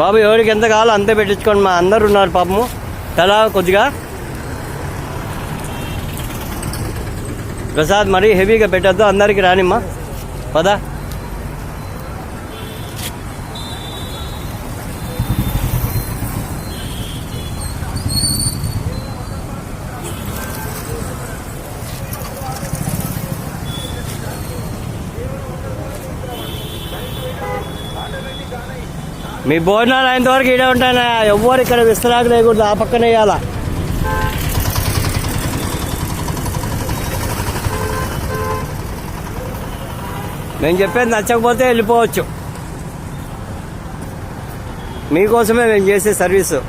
బాబు ఎవరికి ఎంత కావాలో అంతే పెట్టించుకోండి. మా అందరు ఉన్నారు పాపము, తలా కొద్దిగా. ప్రసాద్ మరీ హెవీగా పెట్టద్దు, అందరికి రానిమ్మా. పదా మీ భోజనాలు అయినంతవరకు ఇడే ఉంటాయన్నా. ఎవ్వరు ఇక్కడ విస్తరాకు లేకూడదు, ఆ పక్కన వేయాలా. నేను చెప్పేది నచ్చకపోతే వెళ్ళిపోవచ్చు. మీకోసమే మేము చేసే సర్వీసు.